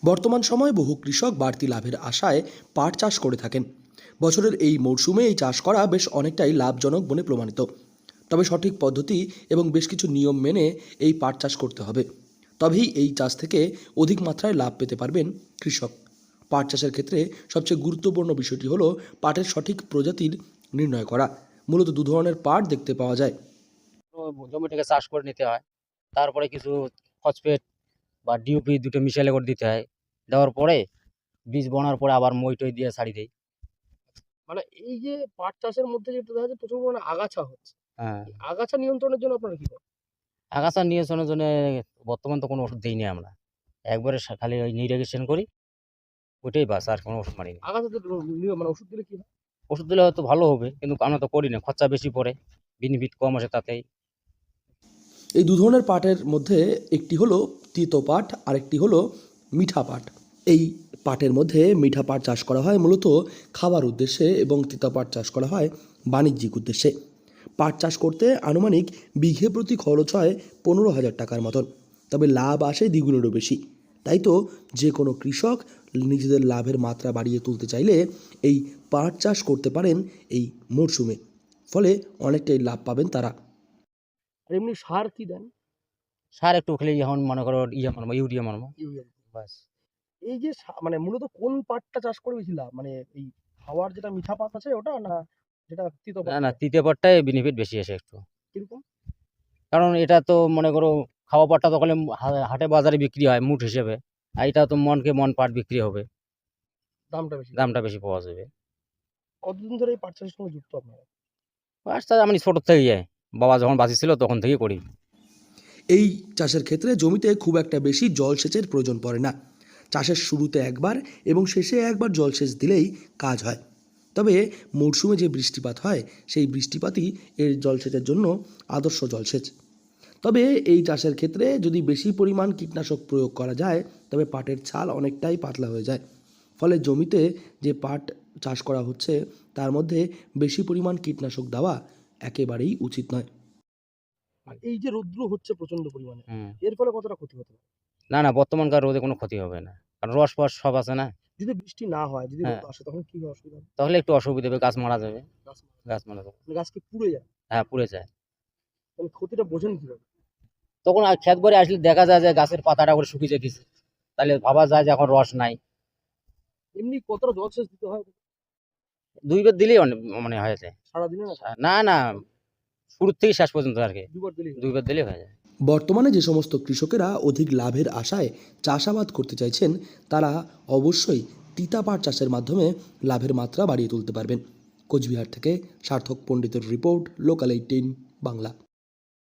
বর্তমান সময়ে বহু কৃষক বাড়তি লাভের আশায় পাট চাষ করে থাকেন। বছরের এই মরশুমে এই চাষ করা বেশ অনেকটাই লাভজনক বলে প্রমাণিত। তবে সঠিক পদ্ধতি এবং বেশ কিছু নিয়ম মেনে এই পাট চাষ করতে হবে। তবেই এই চাষ থেকে অধিক মাত্রায় লাভ পেতে পারবেন কৃষক। পাট চাষের ক্ষেত্রে সবচেয়ে গুরুত্বপূর্ণ বিষয়টি হলো পাটের সঠিক প্রজাতির নির্ণয় করা। মূলত দু ধরনের পাট দেখতে পাওয়া যায়। জমিটাকে চাষ করে নিতে হয়। তারপরে কিছু ফসফেট বা ডিউপি দুটো মিশালে করে দিতে হয়। দেওয়ার পরে বীজ বোনার পরে আবার মই টই দিয়ে ছাড়ি দেই। মানে এই যে পাট চাষের মধ্যে যেটা দেখা যাচ্ছে প্রচুর পরিমাণে আগাছা হচ্ছে। হ্যাঁ, এই আগাছা নিয়ন্ত্রণের জন্য আপনারা কি করেন? আগাছা নিয়ন্ত্রণের জন্য বর্তমান তো কোনো ওষুধ দিইনি আমরা। একবারে খালি ওই নির্গেশন করি, ওইটাই বাস, আর কোনো ওষুধ মারি না। আগাছাতে মানে ওষুধ দিলে কি হয়? ওষুধ দিলে হয়তো ভালো হবে, কিন্তু আমরা তো করি না, খরচা বেশি পড়ে, বেনিফিট কম আসে তাতেই। এই দু ধরনের পাটের মধ্যে একটি হলো তিতো পাট, আরেকটি হলো মিঠা পাট। এই পাটের মধ্যে মিঠা পাট চাষ করা হয় মূলত খাবার উদ্দেশ্যে এবং তিতা পাট চাষ করা হয় বাণিজ্যিক উদ্দেশ্যে। পাট চাষ করতে আনুমানিক বিঘে প্রতি খরচ হয় 15,000 টাকার মতন। তবে লাভ আসে দ্বিগুণেরও বেশি। তাই তো যে কোনো কৃষক নিজেদের লাভের মাত্রা বাড়িয়ে তুলতে চাইলে এই পাট চাষ করতে পারেন এই মরশুমে। ফলে অনেকটাই লাভ পাবেন তারা। আর এমনি সার কি দেন? সার একটু খালি এখন মনে করো মারবো, ইউরিয়া মারবো, ইউরিয়া। বাস। এই যে মানে মূলত কোন পাটটা চাষ করে বেশি লাভ? মানে এই হাওয়ার যেটা মিঠা পাট আছে ওটা না যেটা তিতো না, পাট? না, তৃতীয় পাটটায় বেনিফিট বেশি আসে একটু। কিরকম? কারণ এটা তো মনে করো খাওয়া পাটটা তো ওখানে হাটে বাজারে বিক্রি হয় মুঠ হিসেবে, আর এটা তো মনকে মন পাট বিক্রি হবে, দামটা বেশি? দামটা বেশি পাওয়া যাবে। কতদিন ধরে এই পাট চাষের সঙ্গে যুক্ত আপনারা? পাটটা আমি ছোট থেকে বাবা যখন বাঁচি ছিল তখন থেকেই করি। এই চাষের ক্ষেত্রে জমিতে খুব একটা বেশি জলসেচের প্রয়োজন পড়ে না। চাষের শুরুতে একবার এবং শেষে একবার জলসেচ দিলেই কাজ হয়। তবে মরশুমে যে বৃষ্টিপাত হয় সেই বৃষ্টিপাতই এর জলসেচের জন্য আদর্শ জলসেচ। তবে এই চাষের ক্ষেত্রে যদি বেশি পরিমাণ কীটনাশক প্রয়োগ করা যায় তবে পাটের ছাল অনেকটাই পাতলা হয়ে যায়। ফলে জমিতে যে পাট চাষ করা হচ্ছে তার মধ্যে বেশি পরিমাণ কীটনাশক দেওয়া একেবারেই উচিত নয়। আর এই যে রৌদ্র হচ্ছে প্রচন্ড পরিমাণে, হুম। এর ফলে কতটা ক্ষতি হতে পারে? না, না, বর্তমানকার রোদে কোনো ক্ষতি হবে না, কারণ রস ফস সব আছে না। যদি বৃষ্টি না হয়, যদি হ্যাঁ, রোদ আসে তখন কি অসুবিধা হবে? তাহলে একটু অসুবিধা হবে, গাছ মারা যাবে। গাছ গাছ মারা যাবে, মানে গাছ কি পুড়ে যায়? হ্যাঁ, পুড়ে যায়। তাহলে ক্ষতিটা বোঝেন কিভাবে? তখন আর ক্ষেত ভরে আসলে দেখা যায় যে গাছের পাতাটা করে শুকিয়ে যেতেছে, তাহলে ভাবা যায় যে এখন রস নাই। এমনি কতটা জলসেচ দিতে হয়? 2 বার দিলেই অনেক মানে হয়ে যায়। সারাদিনে না না, না, শুরু থেকে শেষ পর্যন্ত আর কি দুবার দিলেই হয়? 2 বার দিলেই হয়ে যায়। বর্তমানে যে সমস্ত কৃষকেরা অধিক লাভের আশায় চাষাবাদ করতে চাইছেন তারা অবশ্যই তিতা পাট চাষের মাধ্যমে লাভের মাত্রা বাড়িয়ে তুলতে পারবেন। কোচবিহার থেকে সার্থক পণ্ডিতের রিপোর্ট, লোকাল 18 বাংলা।